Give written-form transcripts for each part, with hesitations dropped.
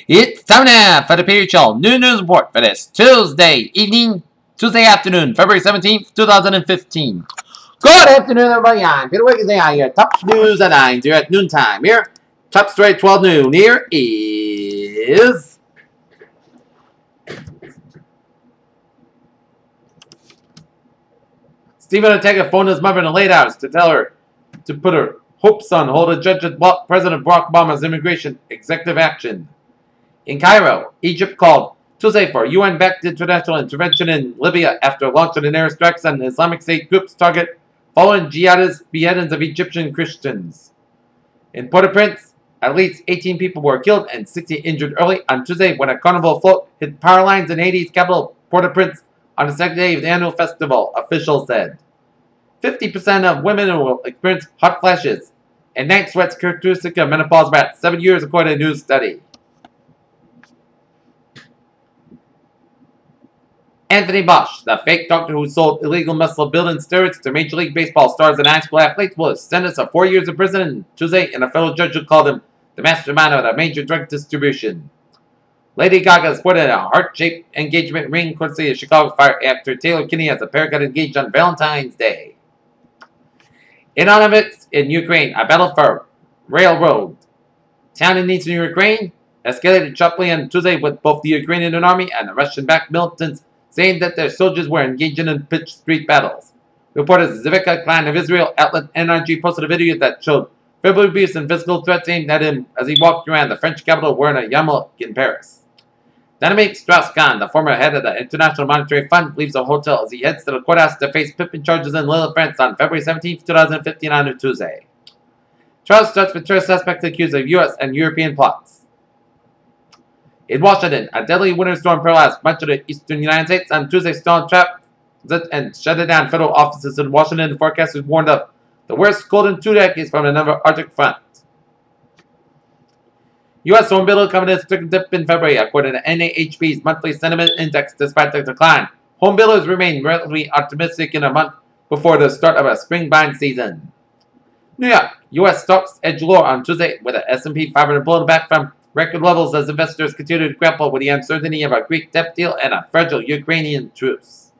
It's time now for the PHL New News Report for this Tuesday afternoon, February 17th, 2015. Good afternoon, everybody. I'm Peter Wiggins. Here, top news at 9 here at noontime. Here, top story 12 noon. Here is Stephen Ortega phoned his mother in the late hours to tell her to put her hopes on hold a judge at President Barack Obama's immigration executive action. In Cairo, Egypt called Tuesday for UN-backed international intervention in Libya after launching an airstrikes on Islamic State groups target following jihadist beheadings of Egyptian Christians. In Port-au-Prince, at least 18 people were killed and 60 injured early on Tuesday when a carnival float hit power lines in Haiti's capital, Port-au-Prince, on the second day of the annual festival, officials said. 50% of women will experience hot flashes, and night sweats characteristic of menopause about 7 years, according to a new study. Anthony Bosch, the fake doctor who sold illegal muscle-building steroids to Major League Baseball stars and high school athletes, was sentenced to 4 years in prison on Tuesday, and a federal judge who called him the mastermind of the major drug distribution. Lady Gaga sported a heart-shaped engagement ring courtesy of Chicago Fire after Taylor Kinney as a pair got engaged on Valentine's Day. In Onovitz, in Ukraine, a battle for railroad town in eastern Ukraine escalated sharply on Tuesday with both the Ukrainian army and the Russian-backed militants saying that their soldiers were engaging in pitched street battles. Reporter Zivika Klein of Israel outlet NRG posted a video that showed verbal abuse and physical threats aimed at him as he walked around the French capital wearing a yarmulke in Paris. Dynamite Strauss-Kahn, the former head of the International Monetary Fund, leaves the hotel as he heads to the courthouse to face pimping charges in Lille, France on February 17, 2015 on a Tuesday. Trial starts with two suspects accused of U.S. and European plots. In Washington, a deadly winter storm paralyzed much of the eastern United States on Tuesday. Storm trapped and shut down federal offices in Washington. The forecasters warned of the worst cold in 2 decades from another Arctic front. U.S. home builder confidence took a dip in February, according to NAHB's monthly sentiment index. Despite the decline, home builders remain relatively optimistic in a month before the start of a spring buying season. New York, U.S. stocks edged lower on Tuesday with the S&P 500 pulling back from record levels as investors continue to grapple with the uncertainty of a Greek debt deal and a fragile Ukrainian truce.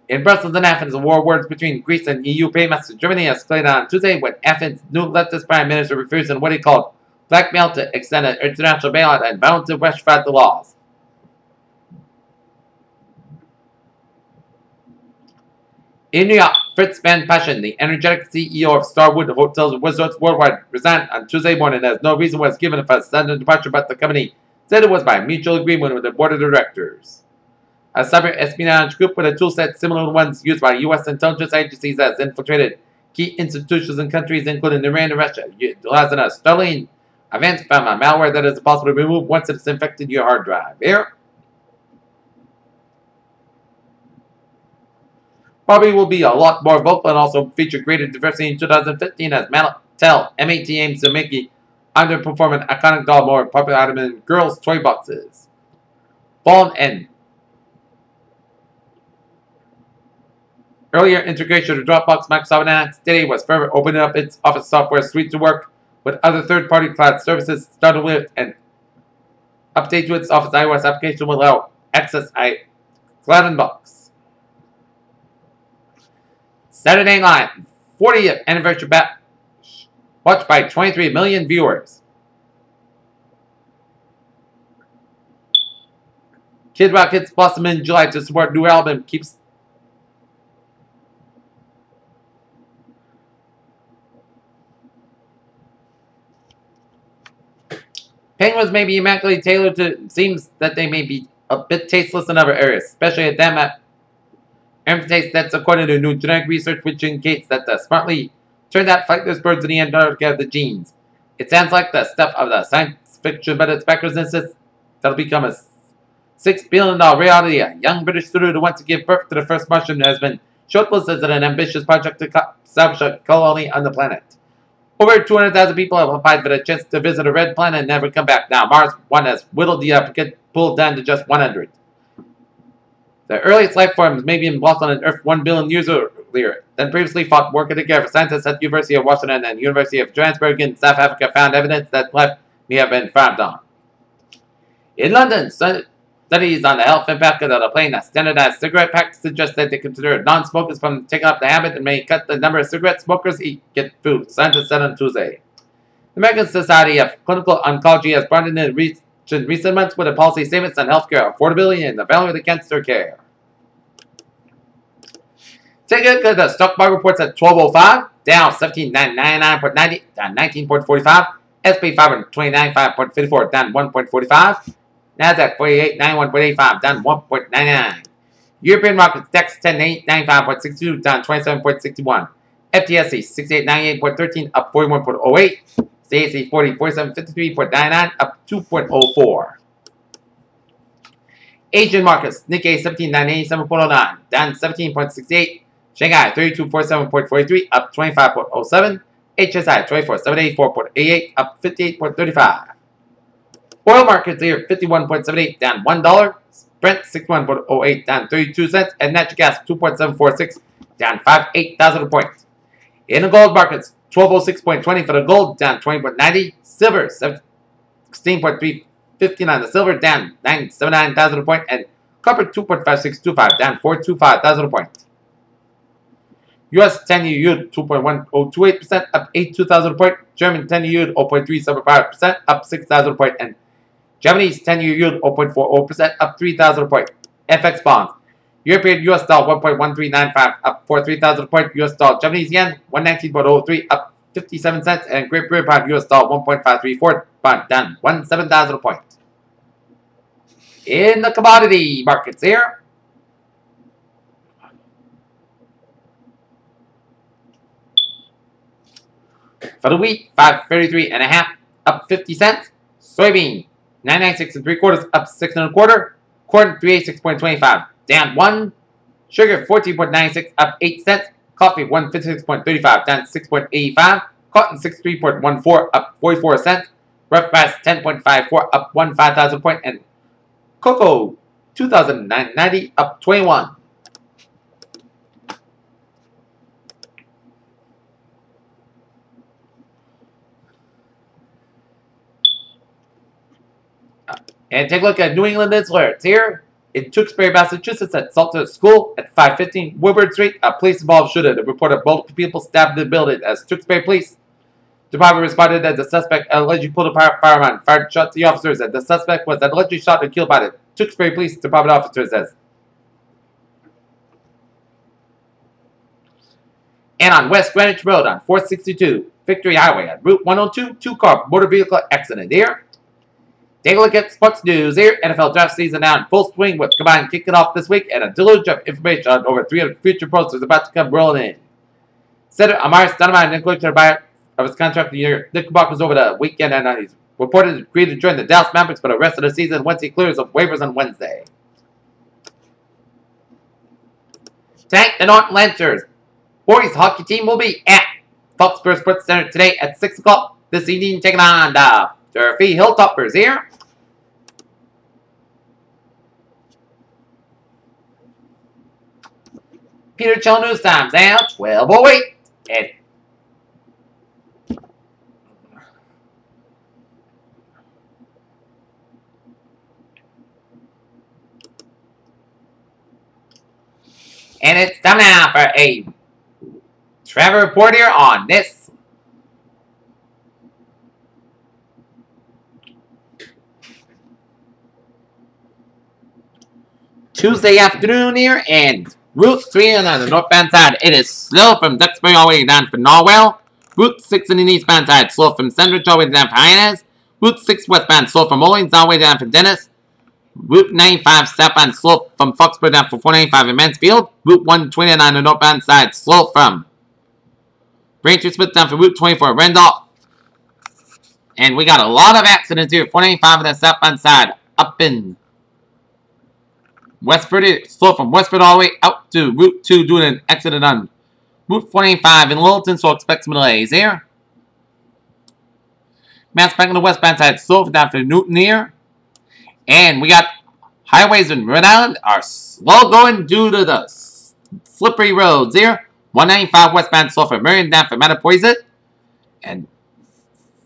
In Brussels and Athens, the war words between Greece and EU paymasters Germany escalated on Tuesday when Athens' new leftist prime minister refused in what he called blackmail to extend an international bailout and vowed to rectify the laws. In New York, Fritz Van Paschen, the energetic CEO of Starwood Hotels and Resorts Worldwide, resigned on Tuesday morning as no reason was given for his sudden departure, but the company said it was by mutual agreement with the board of directors. A cyber espionage group with a toolset similar to ones used by U.S. intelligence agencies has infiltrated key institutions in countries including Iran and Russia, utilizing a Starlink advanced malware that is possible to remove once it's infected your hard drive. Here. Barbie will be a lot more vocal and also feature greater diversity in 2015 as Mattel MAT aims to make the underperforming iconic doll more popular item in girls' toy boxes. Fallen End. Earlier integration of Dropbox, Microsoft announced today was further opening up its Office software suite to work with other third-party cloud services, started with an update to its Office iOS application will allow access Cloud Inbox. Saturday Night Live, 40th anniversary bash, watched by 23 million viewers. Kid Rock hits blossom in July to support new album keeps. Penguins may be immaculately tailored to. Seems that they may be a bit tasteless in other areas, especially at them taste that's according to new genetic research which indicates that the smartly turned out flightless birds in the Antarctica have the genes. It sounds like the stuff of the science fiction, but its backers insist that'll become a $6 billion reality. A young British studio who wants to give birth to the first Martian has been shortlisted as an ambitious project to establish a colony on the planet. Over 200,000 people have applied for the chance to visit a red planet and never come back. Now, Mars one has whittled the applicant pool down to just 100. The earliest life forms may be in blossom on Earth 1 billion years earlier than previously thought. Working together, scientists at the University of Washington and University of Johannesburg in South Africa found evidence that life may have been found on. In London, studies on the health impact of the plain a standardized cigarette pack suggest that they consider non-smokers from taking up the habit and may cut the number of cigarette smokers get food, scientists said on Tuesday. The American Society of Clinical Oncology has brought in recent months with a policy statements on healthcare affordability and the value of the cancer care. Take a look at the stock market reports at 12:05, down 17,999.90, down 19.45. SP 529.54, down 1.45. Nasdaq 4891.85, down 1.99. European markets DAX 1095.62, down 27.61. FTSE 6898.13, up 41.08. CAC 4753.99, up 2.04. Asian markets Nikkei 17987.09, down 17.68. Shanghai 3247.43, up 25.07. HSI 24784.88, up 58.35. Oil markets here 51.78, down $1. Brent 61.08, down 32 cents, and natural gas 2.746, down 58,000 points. In the gold markets, 1206.20 for the gold, down 20.90. Silver 16.359 the silver, down 79,000 points, and copper 2.5625, down 425,000 points. US 10-year yield 2.1028%, up 82,000 points. German 10-year yield 0.375%, up 6,000 points, and Japanese 10-year yield 0.40%, up 3,000 points. FX bonds. European US dollar 1.1395, up 43,000 points. US dollar Japanese yen 119.03, up 57 cents, and Great Britain pound US dollar 1.534, pound down 17,000 points. In the commodity markets here. For the wheat, 533.5, up 50 cents. Soybean, 996 3/4, up 6 1/4. Corn, 386.25, down 1. Sugar, 14.96, up 8 cents. Coffee, 156.35, down 6.85. Cotton, 63.14, up 44 cents. Rough price, 10.54, up 5,000 points. And cocoa, 2,990, up 21. And take a look at New England alerts here. In Tewksbury, Massachusetts, at Salter School at 515 Woodward Street, a police involved shooter. The report of multiple people stabbed in the building as Tewksbury Police Department responded that the suspect allegedly pulled a firearm, fired shots at the officers, and the suspect was allegedly shot and killed by the Tewksbury Police Department officer says. And on West Greenwich Road on 462 Victory Highway on Route 102, two-car motor vehicle accident here. Take a look at sports news here. NFL draft season now in full swing with combine kicking off this week and a deluge of information on over 300 future posters about to come rolling in. Senator Amar Stoudemire negotiated a buyout of his contract for the year. Knickerbockers over the weekend and he's reported to agree to join the Dallas Mavericks for the rest of the season once he clears of waivers on Wednesday. Tank the Norton Lancers. Boys hockey team will be at Foxborough Sports Center today at 6 o'clock this evening, taking on the Durfee Hilltoppers here. Peter Chill News Times now 12:08. And it's time now for a travel report here on this Tuesday afternoon here, and Route 3 on the northbound side, it is slow from Duxbury all the way down for Norwell. Route 6 on the eastbound side, slow from Sandwich all the way down for Hyannis. Route 6 westbound, slow from Mullins all the way down for Dennis. Route 95 southbound, slow from Foxborough down for 495 in Mansfield. Route 129 on the northbound side, slow from Braintree Smith down for Route 24 Randolph. And we got a lot of accidents here. 495 on the southbound side, up in Westford, slow from Westford all the way out to Route 2, doing an accident on Route 45 in Littleton, so expect some delays here. Mass back on the westbound side, slow down for Newton here. And we got highways in Rhode Island are slow going due to the slippery roads here. 195 westbound slow from Marion down for Mattapoisett. And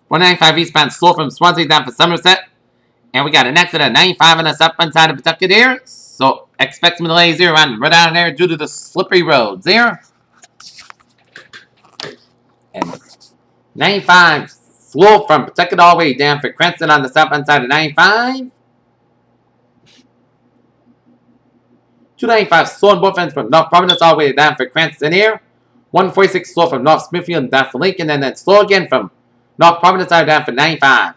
195 eastbound slow from Swansea down for Somerset. And we got an exit at 95 on the southbound side of Pawtucket here. So expect some delays here around right down there due to the slippery roads here. And 95 slow from Pawtucket all the way down for Cranston on the southbound side of 95. 295 slow on both ends from North Providence all the way down for Cranston here. 146 slow from North Smithfield down for Lincoln, and then slow again from North Providence side down for 95.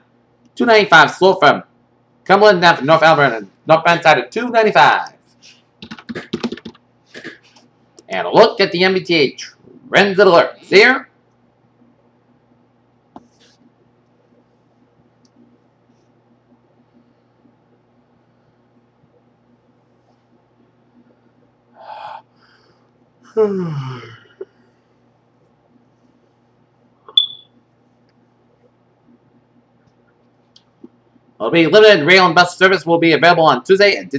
295 slow from Cumberland down for North Alberta and northbound side of 295. And a look at the MBTA trends and alerts here. Will be limited rail and bus service will be available on Tuesday.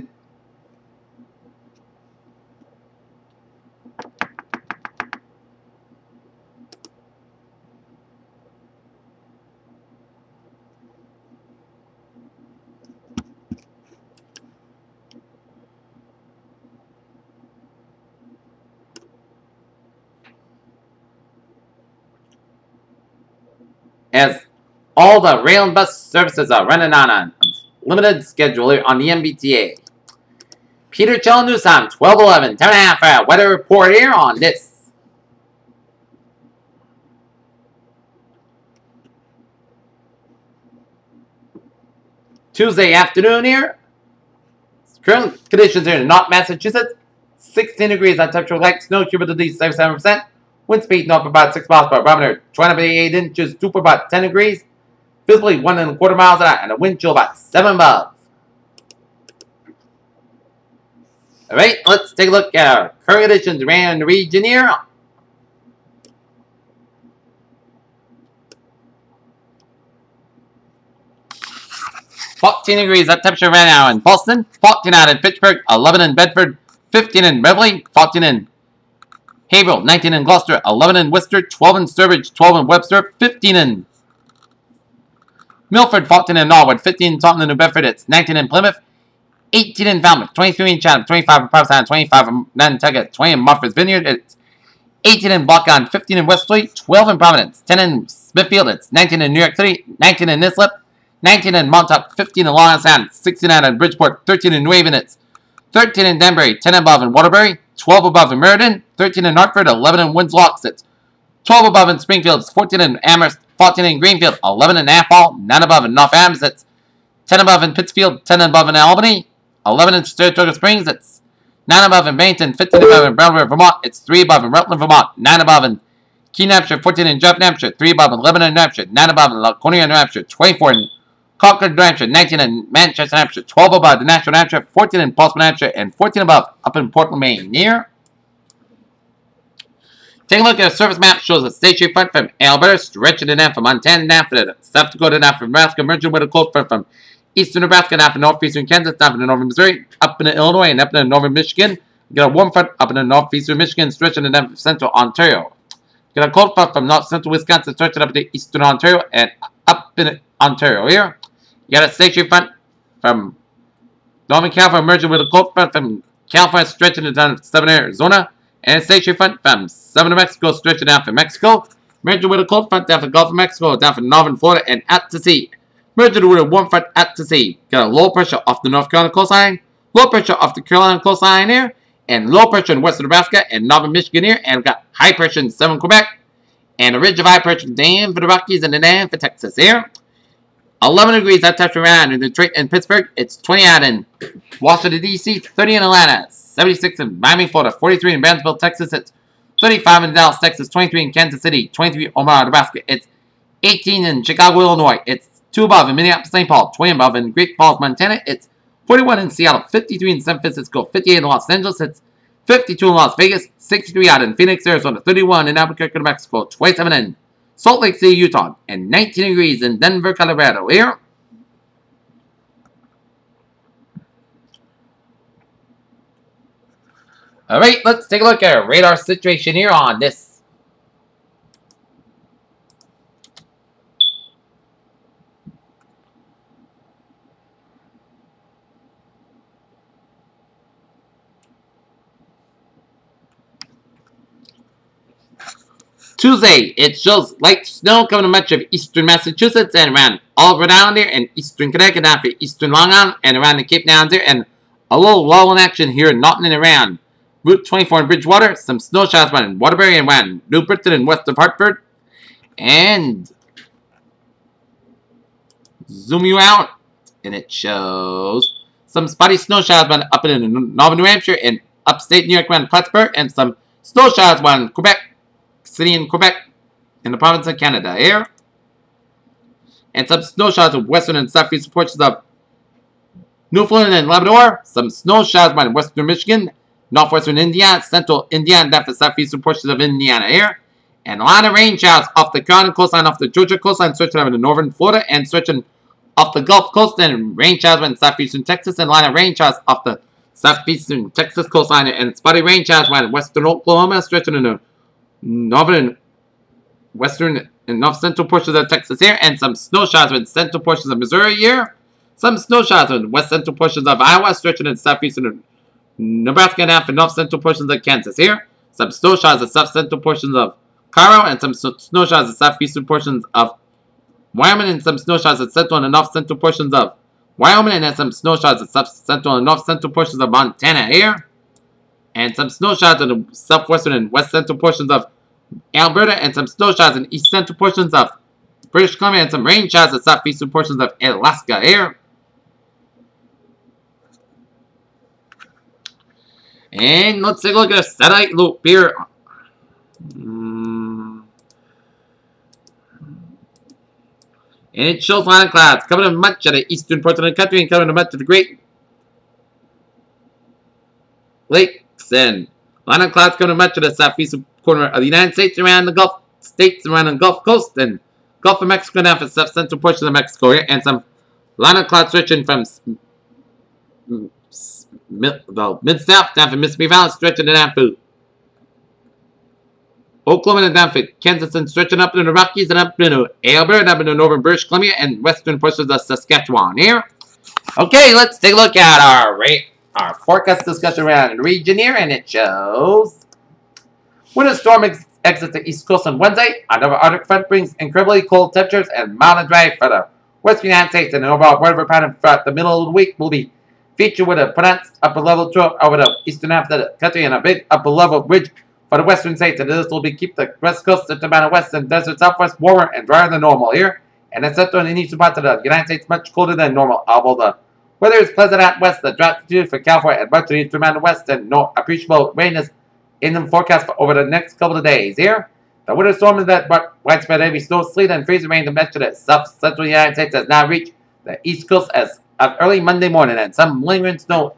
As all the rail and bus services are running on a limited schedule on the MBTA. Peter Chill News Time, 12:11, 10.5 hour weather report here on this. Tuesday afternoon here. Current conditions here in North Massachusetts. 16 degrees on temperature, light snow, humidity 77%. Wind speed north about 6 miles per barometer, 28 inches, 2 for about 10 degrees. Visibly 1.25 miles an hour, and a wind chill about 7 above. Alright, let's take a look at our current conditions around the region here. $14 degrees at temperature right now in Boston, 14 out in Pittsburgh, 11 in Bedford, 15 in Beverly, 14 in Haverhill, 19 in Gloucester, 11 in Worcester, 12 in Sturbridge, 12 in Webster, 15 in Milford, 14 in Norwood, 15 in Taunton, New Bedford, it's 19 in Plymouth, 18 in Falmouth, 23 in Chatham, 25 in Provincetown, 25 in Nantucket, 20 in Martha's Vineyard, it's 18 in Buckon, 15 in Westlake, 12 in Providence, 10 in Smithfield, it's 19 in New York City, 19 in Nislip, 19 in Montauk, 15 in Long Island, 16 out in Bridgeport, 13 in New Haven, it's 13 in Danbury, 10 above in Waterbury, 12 above in Meriden, 13 in Hartford, 11 in Winslow, it's 12 above in Springfield, 14 in Amherst, 14 in Greenfield, 11 in Athol, 9 above in North Adams, it's 10 above in Pittsfield, 10 above in Albany, 11 in Saratoga Springs, it's 9 above in Bennington, 15 above in Brown River, Vermont, it's 3 above in Rutland, Vermont, 9 above in Keene, New Hampshire, 14 in Jeff, New Hampshire, 3 above in Lebanon, New Hampshire, 9 above in Laconia, New Hampshire, 24 in Concord, New Hampshire, 19 in Manchester, New Hampshire, 12 above in Nashville, New Hampshire, 14 in Portsmouth, New Hampshire, and 14 above up in Portland, Maine. Here, take a look at a service map. Shows a station front from Alberta, stretching it down from Montana down for South Dakota, down from Nebraska, merging with a cold front from eastern Nebraska, down from northeastern Kansas, down from northern Missouri, up in Illinois, and up in northern Michigan. Got a warm front up in northeastern Michigan, stretching it down from central Ontario. Got a cold front from north central Wisconsin, stretching up to eastern Ontario, and up in Ontario here. You got a station front from northern California, merging with a cold front from California, stretching it down to southern Arizona. And a station front from southern New Mexico, stretching down from Mexico. Merging with a cold front down from Gulf of Mexico, down from northern Florida, and out to sea. Merging with a warm front out to sea. Got a low pressure off the North Carolina coastline, low pressure off the Carolina coastline here, and low pressure in western Nebraska and northern Michigan here, and we've got high pressure in southern Quebec, and a ridge of high pressure down for the Rockies and then for Texas here. 11 degrees at temperature around in Detroit and Pittsburgh. It's 20 out in Washington, D.C., 30 in Atlanta, 76 in Miami, Florida, 43 in Brownsville, Texas. It's 35 in Dallas, Texas, 23 in Kansas City, 23 in Omaha, Nebraska. It's 18 in Chicago, Illinois. It's 2 above in Minneapolis, St. Paul, 20 above in Great Falls, Montana. It's 41 in Seattle, 53 in San Francisco, 58 in Los Angeles. It's 52 in Las Vegas, 63 out in Phoenix, Arizona, 31 in Albuquerque, New Mexico, 27 in Salt Lake City, Utah, and 19 degrees in Denver, Colorado. Here, alright, let's take a look at our radar situation here on this. Tuesday, it shows light snow coming to much of eastern Massachusetts and around all of Rhode Island there, and eastern Connecticut down for eastern Long Island and around the Cape Downs there, and a little lull in action here in Naughton and around Route 24 in Bridgewater. Some snow showers around Waterbury and around New Britain and west of Hartford. And zoom you out, and it shows some spotty snow showers up in Northern New Hampshire and upstate New York around Plattsburgh, and some snow showers around Quebec City in Quebec in the province of Canada here. And some snow showers of western and southeastern portions of Newfoundland and Labrador. Some snow showers around western Michigan, northwestern India, central India, and down for southeastern portions of Indiana here. And a lot of rain showers off the Carolina coastline, off the Georgia coastline, stretching over to northern Florida, and stretching off the Gulf Coast, and rain showers in southeastern Texas, and a lot of rain showers off the southeastern Texas coastline, and spotty rain showers around western Oklahoma, stretching into northern, western, and north central portions of Texas here, and some snow showers in central portions of Missouri here. Some snow showers in west central portions of Iowa, stretching in southeastern Nebraska, and half in north central portions of Kansas here. Some snow showers in south central portions of Colorado, and some snow showers in southeastern portions of Wyoming, and some snow showers in central and north central portions of Wyoming, and then some snow showers in south central and north central portions of Montana here. And some snow showers in the southwestern and west central portions of Alberta, and some snow showers in east central portions of British Columbia, and some rain showers in southeastern portions of Alaska here. And let's take a look at a satellite loop here. And it shows a lot of clouds coming in much of the eastern portion of the country and coming to much of the Great Lakes, and a lot of clouds coming to much of the southeastern corner of the United States, around the Gulf States, around the Gulf Coast, and Gulf of Mexico, down for the south central portions of Mexico here, and a lot of clouds stretching from the mid-south down for Mississippi Valley, stretching down for Oklahoma, and down for Kansas, and stretching up into the Rockies, and up into Alberta, and up into northern British Columbia, and western portions of Saskatchewan here. Okay, let's take a look at our forecast discussion around the region here, and it shows winter storm exits the east coast on Wednesday. Another Arctic front brings incredibly cold temperatures and mild and dry for the western United States, and an overall weather pattern throughout the middle of the week will be featured with a pronounced upper level trough over the eastern half of the country and a big upper level ridge for the western states, and this will keep the west coast, central mountain west, and desert southwest warmer and drier than normal here. And the central and eastern parts of the United States much colder than normal. Although the weather is pleasant out west, the drought continues for California and much of the eastern mountain west, and no appreciable rain is in the forecast for over the next couple of days here. The winter storm is that widespread heavy snow, sleet, and freezing rain to much of the south central United States has now reached the east coast as of early Monday morning, and some lingering snow.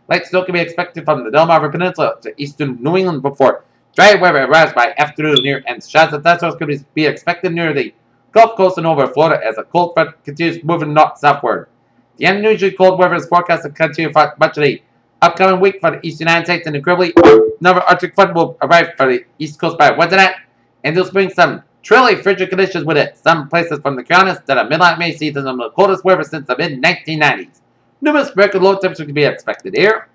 Light snow can be expected from the Delmarva Peninsula to eastern New England before dry weather arrives by afternoon near, and showers of thunderstorms could be expected near the Gulf Coast and over Florida as a cold front continues moving north-southward. The unusually cold weather is forecast to continue for much of the upcoming week for the eastern United States, and incredibly another Arctic front will arrive for the east coast by Wednesday night, and this will bring some truly frigid conditions with it. Some places from the Carolinas to the Midnight may see some of the coldest weather since the mid-1990s. Numerous record low temperatures can be expected here.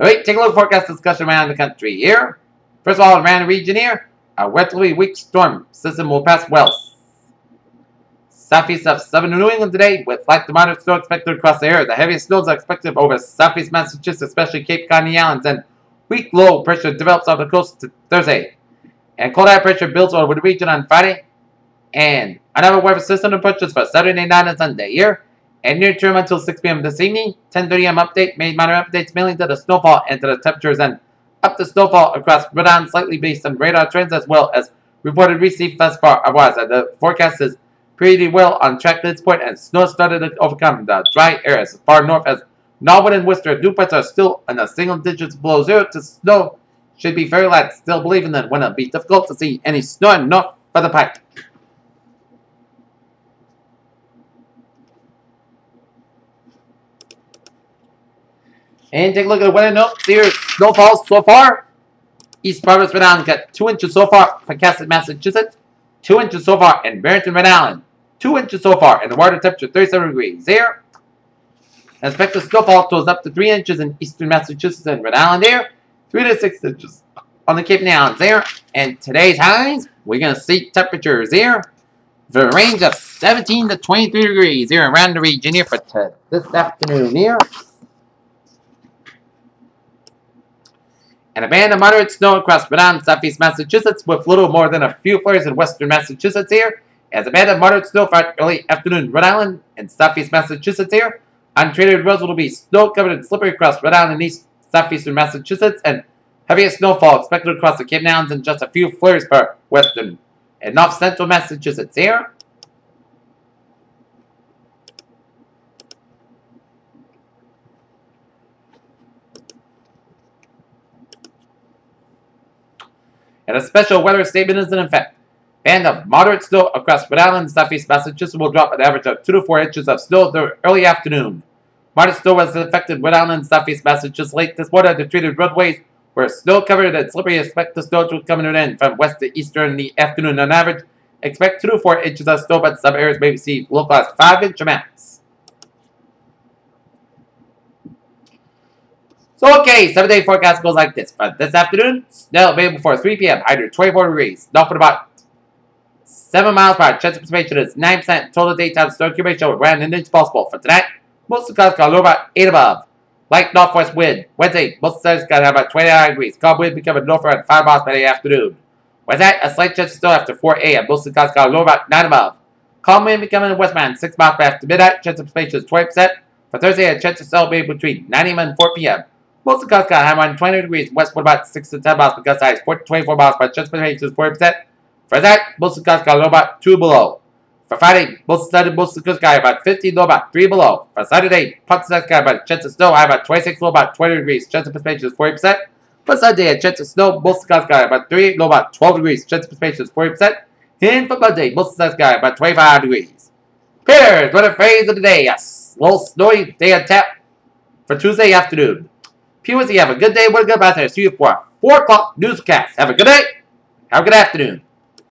Alright, take a look at forecast discussion around the country here. First of all, around the region here, a relatively weak storm system will pass west southeast of southern New England today, with light to moderate snow expected across the area. The heaviest snows are expected over southeast Massachusetts, especially Cape Cod and the Islands, and weak low pressure develops off the coast to Thursday. And cold high pressure builds over the region on Friday. And another weather system approaches for Saturday night and Sunday here. And near term until 6 p.m. this evening. 10:30 a.m. update made minor updates mainly to the snowfall and to the temperatures, and up to snowfall across Rhode Island slightly based on radar trends as well as reported received thus far. Otherwise, the forecast is pretty well on track at this point, and snow started to overcome the dry areas as far north as Norwood and Worcester. Dew points are still in the single digits below zero. To snow should be very light, still believing that when it'll be difficult to see any snow north for the pike. And take a look at the weather notes here. Snowfall so far. East Providence, Rhode Island got 2 inches so far. Forecasted Massachusetts, 2 inches so far. In Barrington, Rhode Island, 2 inches so far. And the water temperature 37 degrees here. Expected snowfall totals up to 3 inches in eastern Massachusetts and Rhode Island here. 3 to 6 inches on the Cape Downs there. And today's highs, we're going to see temperatures here. The range of 17 to 23 degrees here around the region here for this afternoon here. And a band of moderate snow across Rhode Island, southeast Massachusetts with little more than a few flurries in western Massachusetts here. As a band of moderate snow for early afternoon Rhode Island and southeast Massachusetts here. Untreated roads will be snow covered and slippery across Rhode Island and east southeastern Massachusetts. And heaviest snowfall expected across the Cape Downs and just a few flurries for western and north central Massachusetts here. And a special weather statement is in effect. Band of moderate snow across Rhode Island and southeast Massachusetts will drop an average of 2 to 4 inches of snow during early afternoon. Moderate snow has affected Rhode Island and southeast Massachusetts late this morning. The treated roadways were snow covered and slippery. Expect the snow to come to an end from west to eastern in the afternoon. On average, expect 2 to 4 inches of snow, but some areas may receive localized 5-inch amounts. So, okay, 7-day forecast goes like this. For this afternoon, snow available before 3 p.m. High to 24 degrees. North at about 7 miles per hour. Chance of precipitation is 9%. Total daytime snow accumulation around an inch possible. For tonight, most of the clouds got low about 8 above. Light northwest wind. Wednesday, most of the sun's got to have about 29 degrees. Calm wind becoming north around 5 miles by the afternoon. Wednesday, a slight chance of snow after 4 a.m. Most of the clouds got low about 9 above. Calm wind becoming westbound 6 miles by after midnight. Chance of precipitation is 20%. For Thursday, a chance of snow will be between 9 a.m. and 4 p.m. Most of the clouds got high around 20 degrees. Westward about 6 to 10 miles because high is 4 to 24 miles by chance of precipitation is 40%. For that, most of the clouds got low about 2 below. For Friday, most of the good sky about 15, low about 3 below. For Saturday, parts of the sky about a chance of snow, high about 26, low about 20 degrees. Chance of precipitation is 40%. For Sunday, a chance of snow, most of the sky about 3, low about 12 degrees. Chance of precipitation is 40%. And for Monday, most of the sky about 25 degrees. Here's what a phrase of the day. A little snowy day on tap for Tuesday afternoon. Viewers, you have a good day. What a good about to see you for a 4 o'clock newscast. Have a good day. Have a good afternoon.